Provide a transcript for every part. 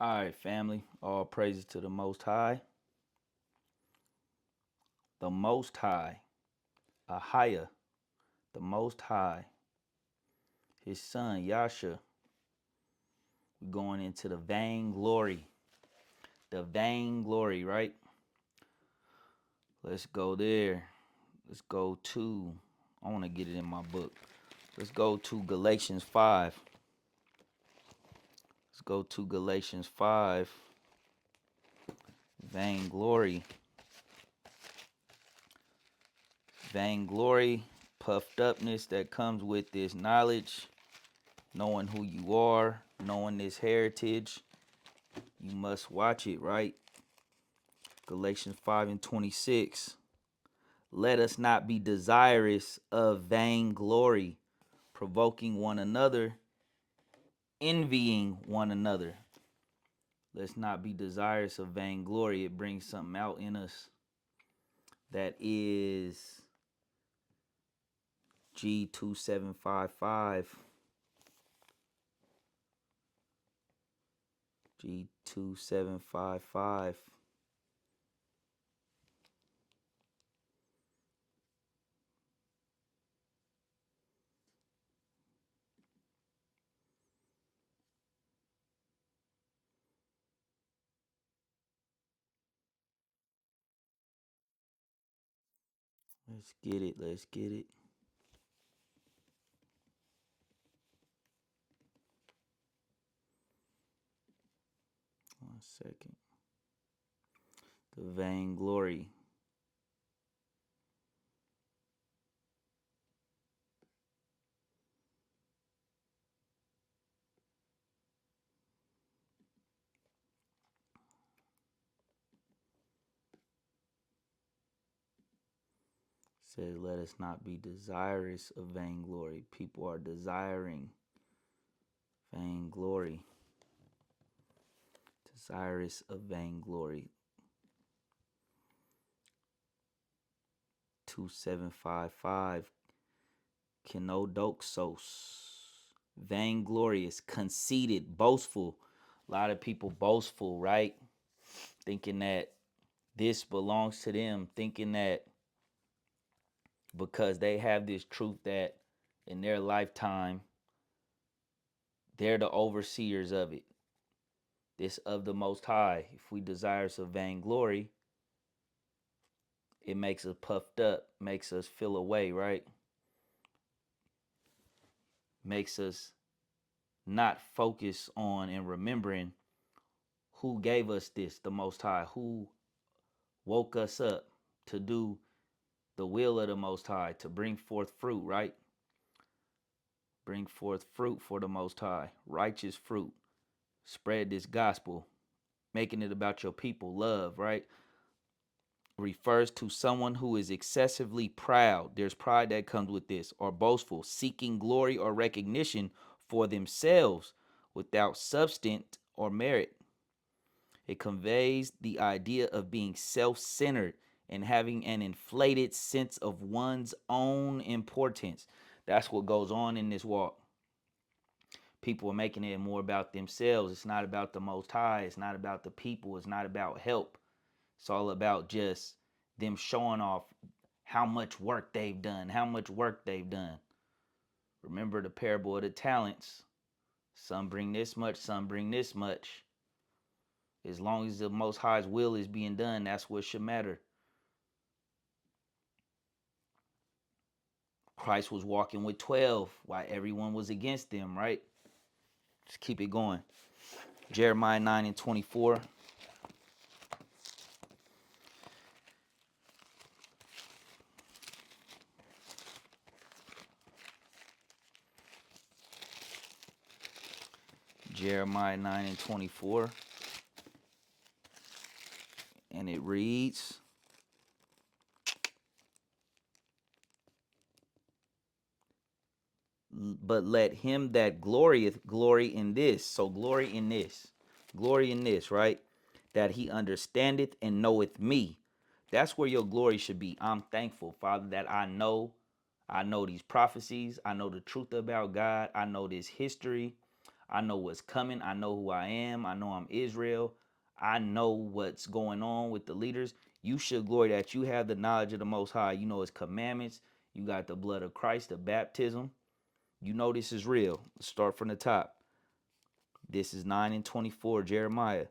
All right, family. All praises to the Most High. The Most High. Ahia. The Most High. His son, Yasha. We're going into the vainglory. The vainglory, right? Let's go there. Let's go to, I want to get it in my book. Let's go to Galatians 5. Let's go to Galatians 5. Vainglory. Vainglory, puffed upness that comes with this knowledge, knowing who you are, knowing this heritage. You must watch it, right? Galatians 5 and 26. Let us not be desirous of vainglory, provoking one another, envying one another. Let's not be desirous of vainglory. It brings something out in us that is G2755. G2755. Let's get it. Let's get it. One second. The vainglory. Says, let us not be desirous of vainglory. People are desiring vainglory. Desirous of vainglory. 2755. Kenodoxos. Vainglorious, conceited, boastful. A lot of people boastful, right? Thinking that this belongs to them, thinking that because they have this truth that in their lifetime they're the overseers of it. This of the Most High. If we desire of vainglory, it makes us puffed up, makes us feel away, right? Makes us not focus on and remembering who gave us this, the Most High, who woke us up to do the will of the Most High, to bring forth fruit, right? Bring forth fruit for the Most High, righteous fruit. Spread this gospel, making it about your people, love, right? Refers to someone who is excessively proud. There's pride that comes with this, or boastful, seeking glory or recognition for themselves without substance or merit. It conveys the idea of being self-centered and having an inflated sense of one's own importance. That's what goes on in this walk. People are making it more about themselves. It's not about the Most High. It's not about the people. It's not about help. It's all about just them showing off how much work they've done, how much work they've done. Remember the parable of the talents. Some bring this much, some bring this much. As long as the Most High's will is being done, that's what should matter. Christ was walking with 12 while everyone was against them, right? Just keep it going. Jeremiah 9 and 24. Jeremiah 9 and 24. And it reads, but let him that glorieth glory in this. So glory in this. Glory in this, right? That he understandeth and knoweth me. That's where your glory should be. I'm thankful, Father, that I know these prophecies. I know the truth about God. I know this history. I know what's coming. I know who I am. I know I'm Israel. I know what's going on with the leaders. You should glory that you have the knowledge of the Most High. You know His commandments. You got the blood of Christ, the baptism. You know this is real. Let's start from the top. This is 9 and 24, Jeremiah.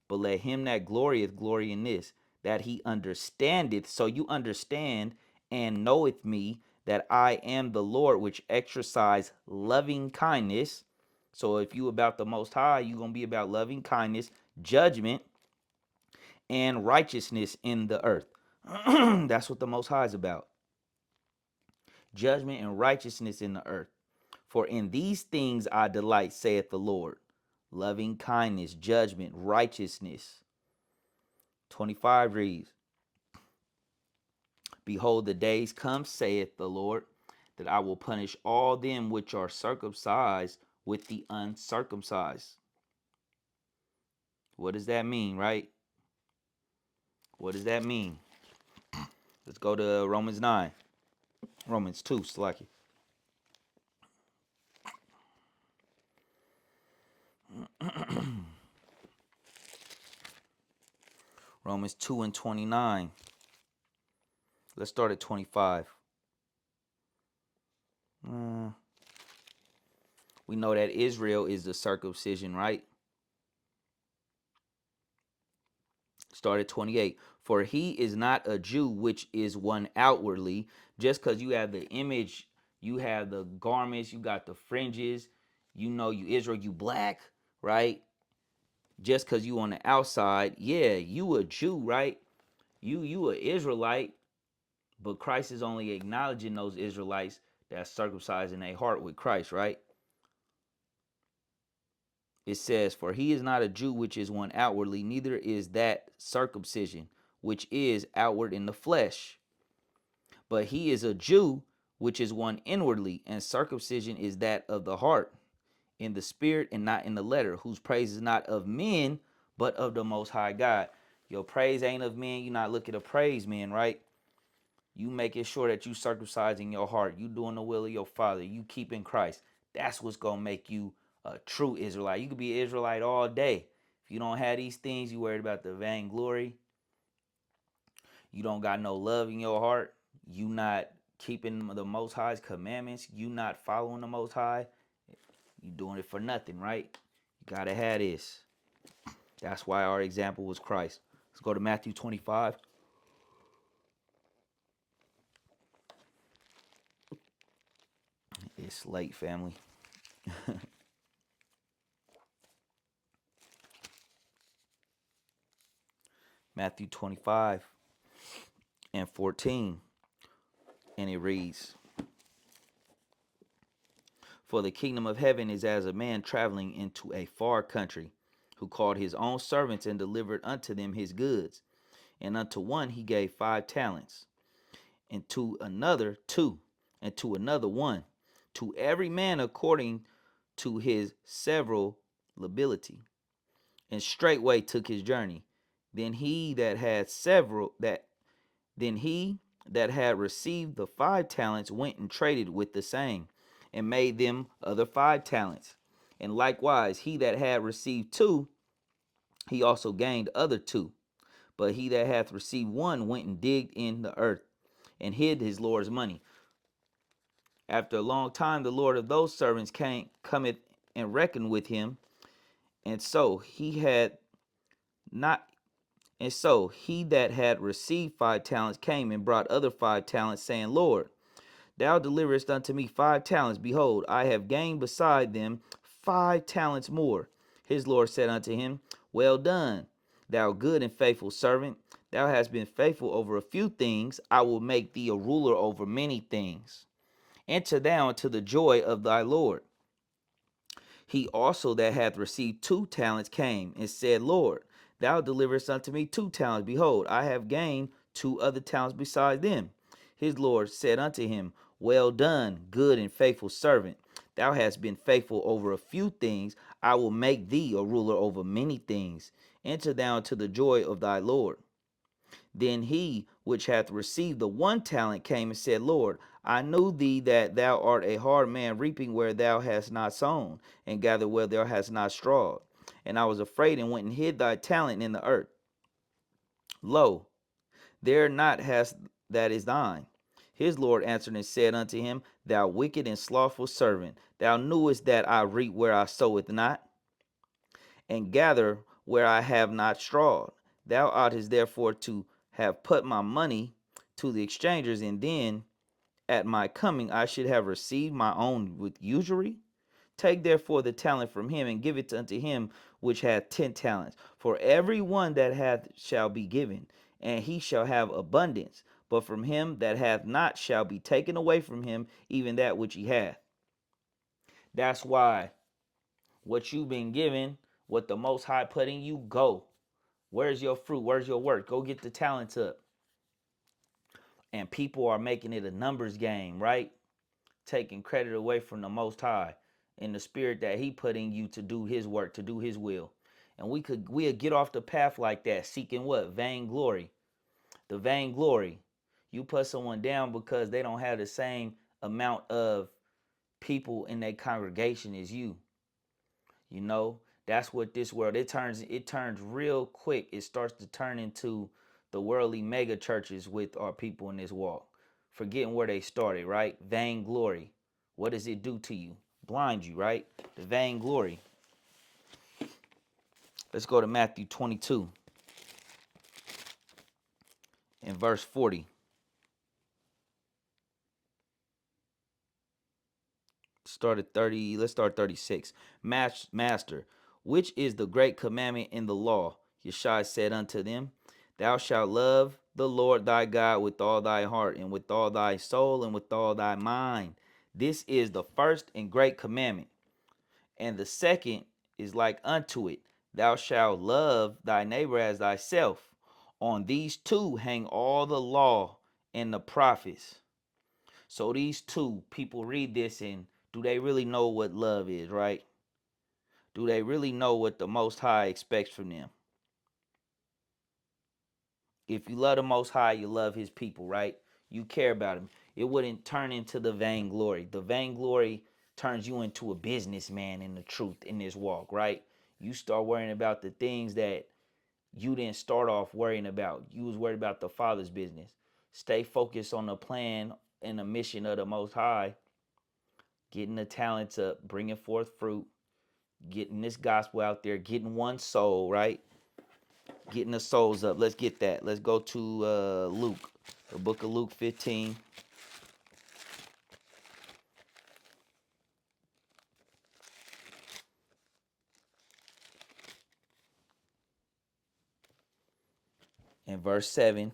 But let him that glorieth glory in this, that he understandeth. So you understand and knoweth me, that I am the Lord, which exercise loving kindness. So if you about the Most High, you going to be about loving kindness, judgment, and righteousness in the earth. That's what the Most High is about. Judgment and righteousness in the earth. For in these things I delight, saith the Lord. Loving kindness, judgment, righteousness. 25 reads, Behold, the days come, saith the Lord, that I will punish all them which are circumcised with the uncircumcised. What does that mean, right? What does that mean? Let's go to Romans 9. Romans 2, Slacky. Romans 2 and 29. Let's start at 25. We know that Israel is the circumcision, right? Start at 28. For he is not a Jew, which is one outwardly. Just because you have the image, you have the garments, you got the fringes, you know you Israel, you black, right? Just because you on the outside, yeah, you a Jew, right? You a Israelite, but Christ is only acknowledging those Israelites that circumcised in their heart with Christ, right? It says, For he is not a Jew, which is one outwardly, neither is that circumcision, which is outward in the flesh. But he is a Jew, which is one inwardly, and circumcision is that of the heart, in the spirit and not in the letter, whose praise is not of men, but of the Most High God. Your praise ain't of men. You not looking to praise men, right? You making sure that you circumcising your heart. You doing the will of your Father. You keeping Christ. That's what's going to make you a true Israelite. You could be an Israelite all day. If you don't have these things, you worried about the vainglory. You don't got no love in your heart. You not keeping the Most High's commandments. You not following the Most High. You doing it for nothing, right? You got to have this. That's why our example was Christ. Let's go to Matthew 25. It's late, family. Matthew 25 and 14. And it reads, For the kingdom of heaven is as a man traveling into a far country, who called his own servants and delivered unto them his goods. And unto one he gave 5 talents, and to another 2, and to another 1, to every man according to his several ability. And straightway took his journey. Then he that had received the 5 talents went and traded with the same, and made them other 5 talents. And likewise he that had received 2, he also gained other 2. But he that hath received 1 went and digged in the earth, and hid his Lord's money. After a long time the Lord of those servants cometh and reckoned with him. And so he that had received 5 talents came and brought other 5 talents, saying, Lord, thou deliverest unto me 5 talents. Behold, I have gained beside them 5 talents more. His Lord said unto him, Well done, thou good and faithful servant. Thou hast been faithful over a few things. I will make thee a ruler over many things. Enter thou into the joy of thy Lord. He also that hath received 2 talents came and said, Lord, thou deliverest unto me 2 talents. Behold, I have gained 2 other talents beside them. His Lord said unto him, Well done, good and faithful servant. Thou hast been faithful over a few things. I will make thee a ruler over many things. Enter thou into the joy of thy Lord. Then he which hath received the 1 talent came and said, Lord, I knew thee that thou art a hard man, reaping where thou hast not sown, and gather where thou hast not strawed. And I was afraid, and went and hid thy talent in the earth. Lo, there not hast that is thine. His Lord answered and said unto him, Thou wicked and slothful servant, thou knewest that I reap where I soweth not, and gather where I have not strawed. Thou oughtest therefore to have put my money to the exchangers, and then at my coming I should have received my own with usury. Take therefore the talent from him, and give it unto him which hath 10 talents. For every one that hath shall be given, and he shall have abundance. But from him that hath not shall be taken away from him even that which he hath. That's why what you've been given, what the Most High put in you, go. Where's your fruit? Where's your work? Go get the talents up. And people are making it a numbers game, right? Taking credit away from the Most High in the spirit that He put in you to do His work, to do His will. And we'll get off the path like that, seeking what? Vainglory. The vainglory. You put someone down because they don't have the same amount of people in their congregation as you. You know, that's what this world, it turns real quick. It starts to turn into the worldly mega churches with our people in this walk. Forgetting where they started, right? Vainglory. What does it do to you? Blind you, right? The vainglory. Let's go to Matthew 22 and verse 40. Start at 30. Let's start 36. Master, which is the great commandment in the law? Yeshua said unto them, Thou shalt love the Lord thy God with all thy heart, and with all thy soul, and with all thy mind. This is the first and great commandment. And the second is like unto it, Thou shalt love thy neighbor as thyself. On these two hang all the law and the prophets. So these two, people read this, and do they really know what love is, right? Do they really know what the Most High expects from them? If you love the Most High, you love His people, right? You care about Him. It wouldn't turn into the vainglory. The vainglory turns you into a businessman in the truth in this walk, right? You start worrying about the things that you didn't start off worrying about. You was worried about the Father's business. Stay focused on the plan and the mission of the Most High, getting the talents up, bringing forth fruit, getting this gospel out there, getting one soul, right? Getting the souls up. Let's get that. Let's go to Luke, the book of Luke 15. And verse 7.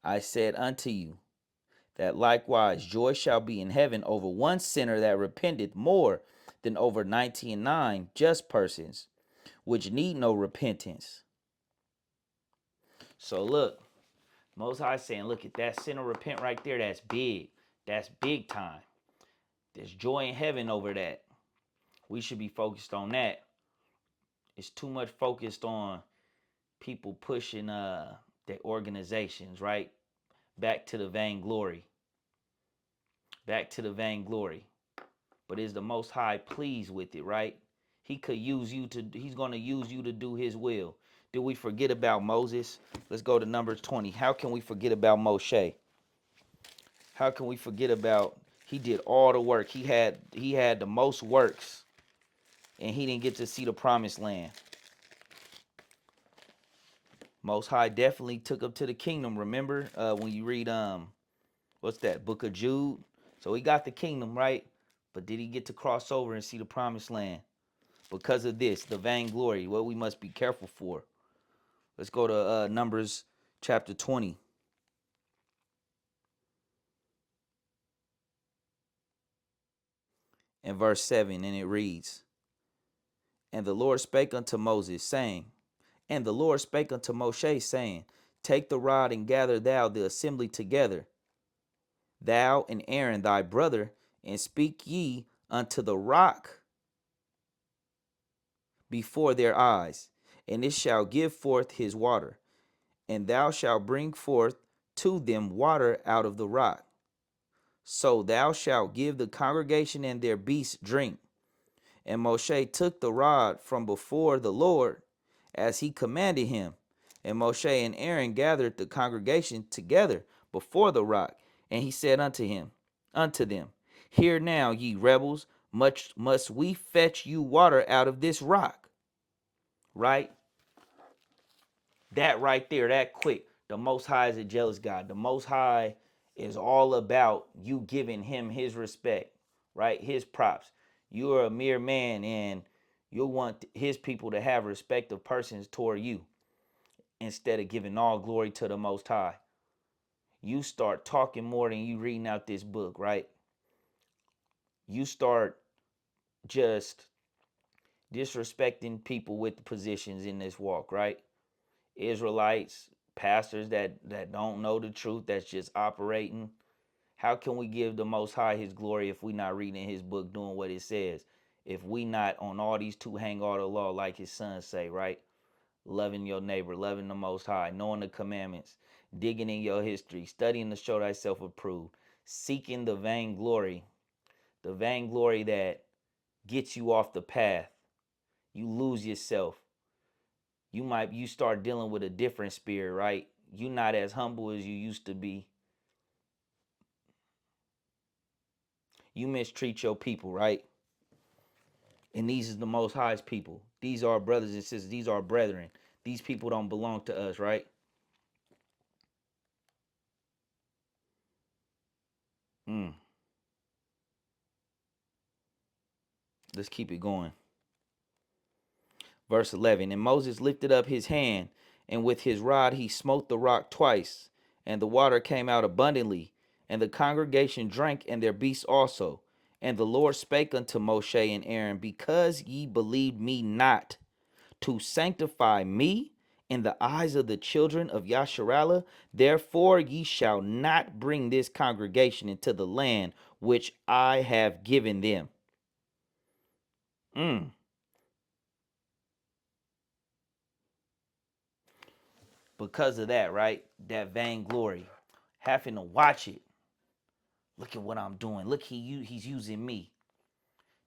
I said unto you that likewise joy shall be in heaven over one sinner that repenteth more than over 99 just persons, which need no repentance. So look, Most High saying, look at that sinner repent right there. That's big. That's big time. There's joy in heaven over that. We should be focused on that. It's too much focused on people pushing their organizations, right? Back to the vainglory. Back to the vainglory. But is the Most High pleased with it, right? He's gonna use you to do his will. Did we forget about Moses? Let's go to Numbers 20. How can we forget about Moshe? How can we forget about he did all the work? He had the most works, and he didn't get to see the promised land. Most High definitely took up to the kingdom. Remember when you read what's that, book of Jude? So he got the kingdom, right? But did he get to cross over and see the promised land? Because of this, the vainglory, what we must be careful for. Let's go to Numbers chapter 20. And verse 7, and it reads, And the Lord spake unto Moses, saying, And the Lord spake unto Moshe, saying, Take the rod and gather thou the assembly together, thou and Aaron thy brother, and speak ye unto the rock before their eyes, and it shall give forth his water. and thou shalt bring forth to them water out of the rock. So thou shalt give the congregation and their beasts drink. And Moshe took the rod from before the Lord, as he commanded him. And Moshe and Aaron gathered the congregation together before the rock. And he said unto them, Hear now, ye rebels, much must we fetch you water out of this rock. Right? That right there, that quick. The Most High is a jealous God. The Most High is all about you giving him his respect, right? His props. You are a mere man, and you want his people to have respect of persons toward you instead of giving all glory to the Most High. You start talking more than you reading out this book, right? You start just disrespecting people with positions in this walk, right? Israelites, pastors that don't know the truth, that's just operating. How can we give the Most High his glory if we not reading his book, doing what it says? If we not on all these two hang all the law, like his son say, right? Loving your neighbor, loving the Most High, knowing the commandments, digging in your history, studying to show thyself approved, seeking the vainglory that gets you off the path. You lose yourself. You start dealing with a different spirit, right? You not as humble as you used to be. You mistreat your people, right? And these is the Most High's people. These are brothers and sisters. These are brethren. These people don't belong to us, right? Mm. Let's keep it going. Verse 11. And Moses lifted up his hand, and with his rod he smote the rock twice, and the water came out abundantly, and the congregation drank, and their beasts also. And the Lord spake unto Moshe and Aaron, Because ye believed me not, to sanctify me in the eyes of the children of Yasharallah, therefore ye shall not bring this congregation into the land which I have given them. Mm. Because of that, right? That vainglory, having to watch it. Look at what I'm doing. Look, he's using me.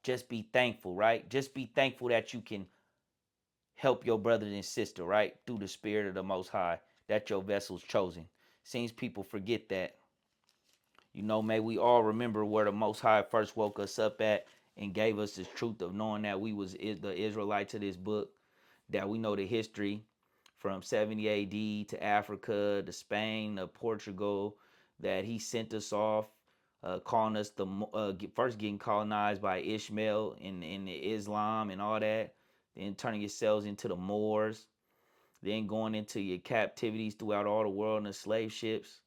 Just be thankful, right? Just be thankful that you can help your brother and sister, right? Through the spirit of the Most High, that your vessel's chosen. Seems people forget that. May we all remember where the Most High first woke us up at and gave us the truth of knowing that we was the Israelites of this book, that we know the history from 70 AD to Africa, to Spain, to Portugal, that he sent us off, calling us first getting colonized by Ishmael in the Islam and all that, then turning yourselves into the Moors, then going into your captivities throughout all the world in the slave ships.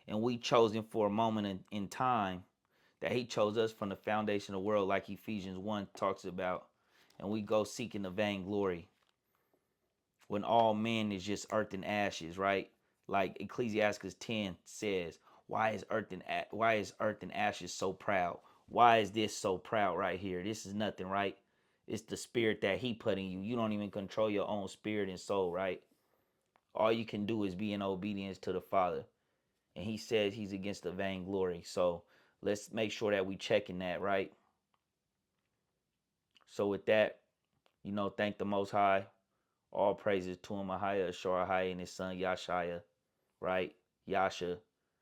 And we chose him for a moment in time, that he chose us from the foundation of the world, like Ephesians 1 talks about. And we go seeking the vainglory when all men is just earth and ashes, right? Like Ecclesiastes 10 says, why is earth and ashes so proud? Why is this so proud right here? This is nothing, right? It's the spirit that he put in you. You don't even control your own spirit and soul, right? All you can do is be in obedience to the Father. And he says he's against the vainglory. So let's make sure that we checking that, right? So with that, thank the Most High. All praises to him, Ahaya, Ashar Ahaya, and his son Yashaya, right? Yasha.